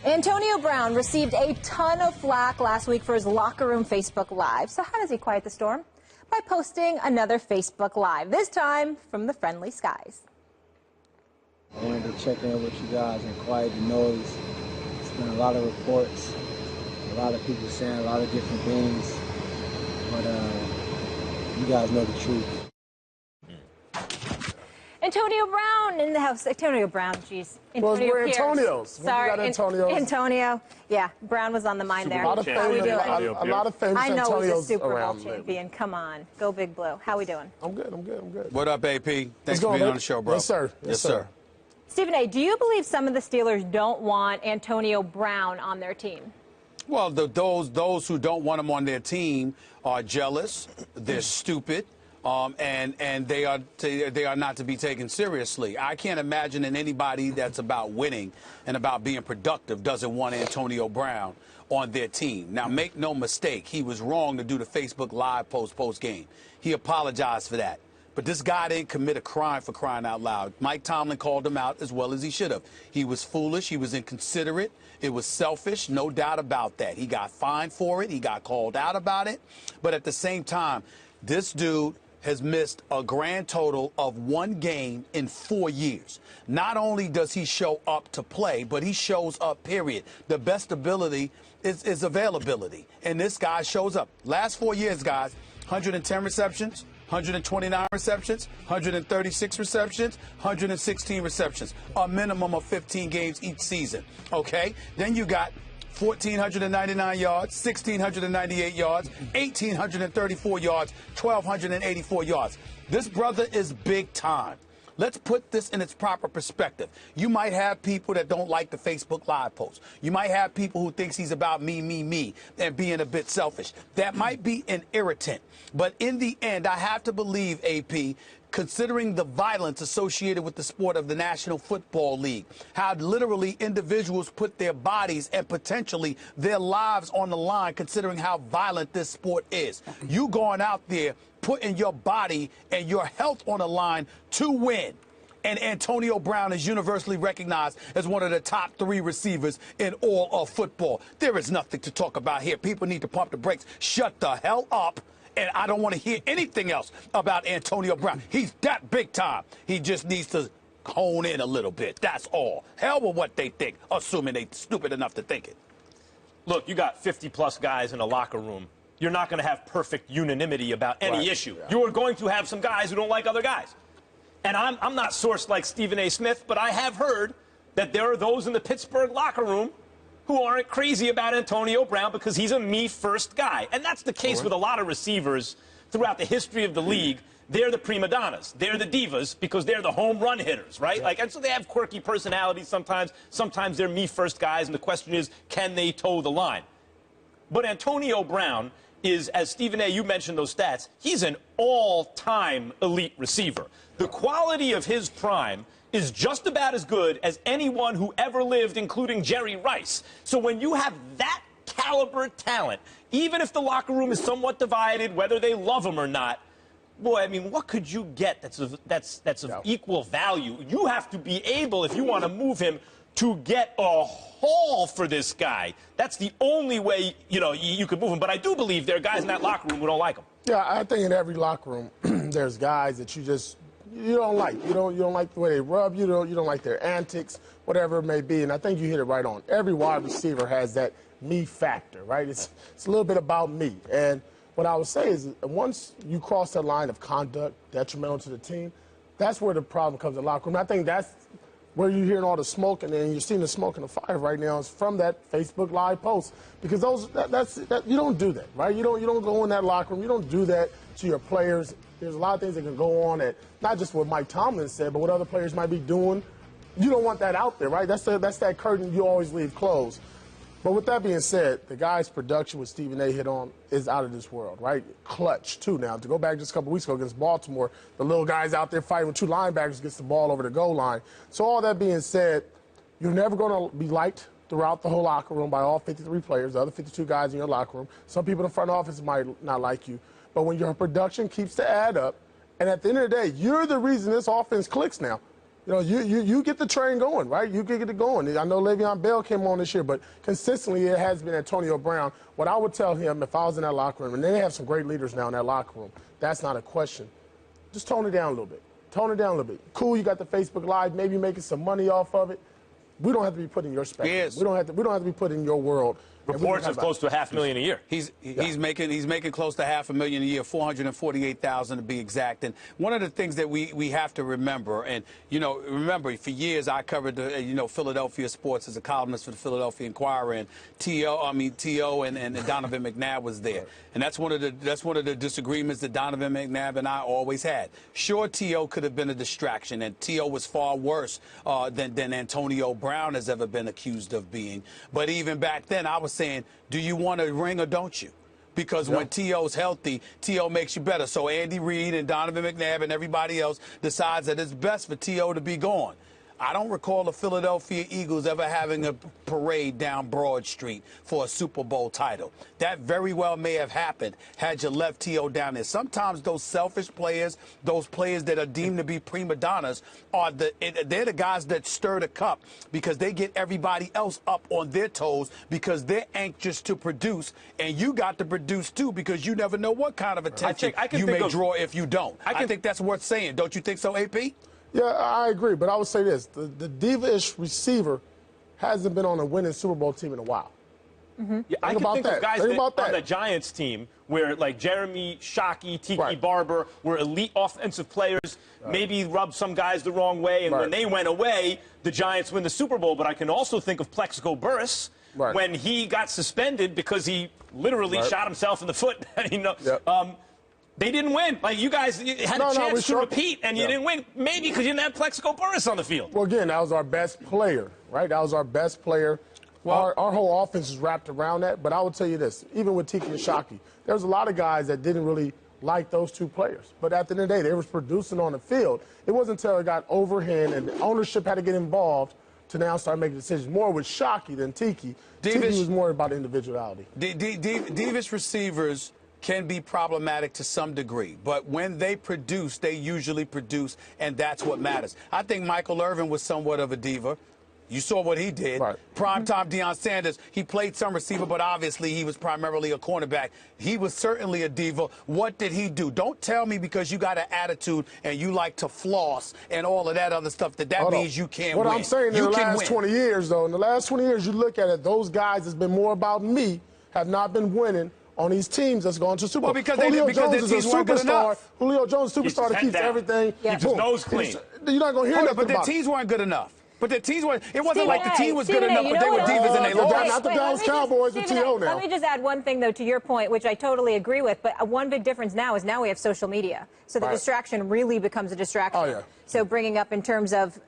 Antonio Brown received a ton of flack last week for his locker room Facebook Live. So how does he quiet the storm? By posting another Facebook Live, this time from the friendly skies. I wanted to check in with you guys and quiet the noise. It's been a lot of reports, a lot of people saying a lot of different things, but you guys know the truth. Antonio Brown in the house. Antonio Brown, jeez. Well, we're Antonios. Sorry, Antonios. Antonio. Yeah, Brown was on the mind there. How are we doing? A lot of famous I know Antonios he's a Super Bowl around champion. Come on, go Big Blue. How we doing? I'm good. What up, AP? Thanks for being on the show, bro. Yes, sir. Yes, sir. Stephen A., do you believe some of the Steelers don't want Antonio Brown on their team? Well, those who don't want him on their team are jealous. They're stupid. And they are not to be taken seriously. I can't imagine that anybody that's about winning and about being productive doesn't want Antonio Brown on their team. Now, make no mistake, he was wrong to do the Facebook Live post-game. He apologized for that. But this guy didn't commit a crime, for crying out loud. Mike Tomlin called him out as well as he should have. He was foolish. He was inconsiderate. It was selfish, no doubt about that. He got fined for it. He got called out about it. But at the same time, this dude has missed a grand total of 1 game in 4 years. Not only does he show up to play, but he shows up, period. The best ability is availability. And this guy shows up. Last 4 years, guys, 110 receptions, 129 receptions, 136 receptions, 116 receptions, a minimum of 15 games each season. Okay? Then you got 1,499 yards, 1,698 yards, 1,834 yards, 1,284 yards. This brother is big time. Let's put this in its proper perspective. You might have people that don't like the Facebook Live post. You might have people who thinks he's about me, and being a bit selfish. That might be an irritant. But in the end, I have to believe, AP, considering the violence associated with the sport of the National Football League, how literally individuals put their bodies and potentially their lives on the line, considering how violent this sport is. You going out there putting your body and your health on the line to win. And Antonio Brown is universally recognized as one of the top 3 receivers in all of football. There is nothing to talk about here. People need to pump the brakes. Shut the hell up. And I don't want to hear anything else about Antonio Brown. He's that big time. He just needs to hone in a little bit. That's all. Hell with what they think, assuming they're stupid enough to think it. Look, you got 50-plus guys in a locker room. You're not going to have perfect unanimity about any issue. Yeah. You are going to have some guys who don't like other guys. And I'm not sourced like Stephen A. Smith, but I have heard that there are those in the Pittsburgh locker room who aren't crazy about Antonio Brown because he's a me-first guy. And that's the case with a lot of receivers throughout the history of the league. They're the prima donnas. They're the divas because they're the home run hitters, right? Yeah. And so they have quirky personalities sometimes. Sometimes they're me-first guys, and the question is, can they toe the line? But Antonio Brown is, as Stephen A., you mentioned those stats, he's an all-time elite receiver. The quality of his prime is just about as good as anyone who ever lived, including Jerry Rice. So when you have that caliber talent, even if the locker room is somewhat divided, whether they love him or not, boy, I mean, what could you get that's of equal value? You have to be able, if you want to move him, to get a haul for this guy. That's the only way, you could move him. But I do believe there are guys in that locker room who don't like him. Yeah, I think in every locker room, there's guys that you don't like. You don't like the way they rub. You don't like their antics, whatever it may be. And I think you hit it right on. Every wide receiver has that me factor, right? It's a little bit about me. And what I would say is once you cross that line of conduct detrimental to the team, that's where the problem comes in the locker room. I think that's where you're hearing all the smoke, and then you're seeing the smoke and the fire right now is from that Facebook Live post. Because you don't do that, right? You don't go in that locker room. You don't do that to your players. There's a lot of things that can go on that, not just what Mike Tomlin said, but what other players might be doing. You don't want that out there, right? That's that curtain you always leave closed. But with that being said, the guy's production, what Stephen A. hit on, is out of this world, right? Clutch, too, now. To go back just a couple weeks ago against Baltimore, the little guy's out there fighting with 2 linebackers, gets the ball over the goal line. So all that being said, you're never going to be liked throughout the whole locker room by all 53 players, the other 52 guys in your locker room. Some people in the front office might not like you. But when your production keeps to add up, and at the end of the day, you're the reason this offense clicks now. You know, you get the train going, right? You get it going. I know Le'Veon Bell came on this year, but consistently it has been Antonio Brown. What I would tell him if I was in that locker room, and they have some great leaders now in that locker room, that's not a question. Just tone it down a little bit. Tone it down a little bit. Cool, you got the Facebook Live, maybe making some money off of it. We don't have to be put in your spectrum. Yes. We don't have to be put in your world. Reports of close to $500,000 a year. He's making close to $500,000 a year, $448,000 to be exact. And one of the things that we have to remember, and remember for years I covered the Philadelphia sports as a columnist for the Philadelphia Inquirer, and T.O. and Donovan McNabb was there, and that's one of the disagreements that Donovan McNabb and I always had. Sure, T.O. could have been a distraction, and T.O. was far worse than Antonio Brown has ever been accused of being. But even back then, I was saying, do you want a ring or don't you? Because when T.O.'s healthy, T.O. makes you better. So Andy Reid and Donovan McNabb and everybody else decides that it's best for T.O. to be gone. I don't recall the Philadelphia Eagles ever having a parade down Broad Street for a Super Bowl title. That very well may have happened had you left T.O. down there. Sometimes those selfish players, those players that are deemed to be prima donnas, they're the guys that stir the cup because they get everybody else up on their toes because they're anxious to produce, and you got to produce too because you never know what kind of attention you may draw if you don't. I think that's worth saying. Don't you think so, AP? Yeah, I agree, but I would say this. The diva-ish receiver hasn't been on a winning Super Bowl team in a while. Yeah, I can think of guys on the Giants team where, like Jeremy Shockey, Tiki Barber, were elite offensive players, maybe rubbed some guys the wrong way, and when they went away, the Giants win the Super Bowl. But I can also think of Plexico Burress when he got suspended because he literally shot himself in the foot. They didn't win. Like, you guys had a chance to repeat, and you didn't win. Maybe because you didn't have Plexico Burress on the field. Well, again, that was our best player, right? That was our best player. Well, our whole offense is wrapped around that. But I will tell you this, even with Tiki and Shockey, there was a lot of guys that didn't really like those two players. But at the end of the day, they were producing on the field. It wasn't until it got overhand and the ownership had to get involved to now start making decisions. More with Shockey than Tiki. Tiki was more about individuality. Divish receivers can be problematic to some degree, but when they produce, they usually produce, and that's what matters. I think Michael Irvin was somewhat of a diva. You saw what he did. Primetime Deion Sanders, he played some receiver, but obviously he was primarily a cornerback. He was certainly a diva. What did he do? Don't tell me because you got an attitude and you like to floss and all of that other stuff that means you can't win. What I'm saying in the last 20 years, though, in the last 20 years, you look at it, those guys that's been more about me have not been winning on these teams that's gone to Super Bowl. Because Julio Jones is a superstar. Julio Jones is a superstar that keeps everything. Keeps his nose clean. You're not going to hear nothing but about the teams weren't good enough. But the teams weren't. It wasn't Stephen like the team was good enough, but they were what? divas and they looked. Not the Dallas Cowboys with T.O. now. Let me just add one thing, though, to your point, which I totally agree with. But one big difference now is now we have social media. So the distraction really becomes a distraction. Oh, yeah. So bringing up in terms of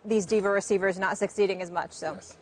these diva receivers not succeeding as much. So. Yes.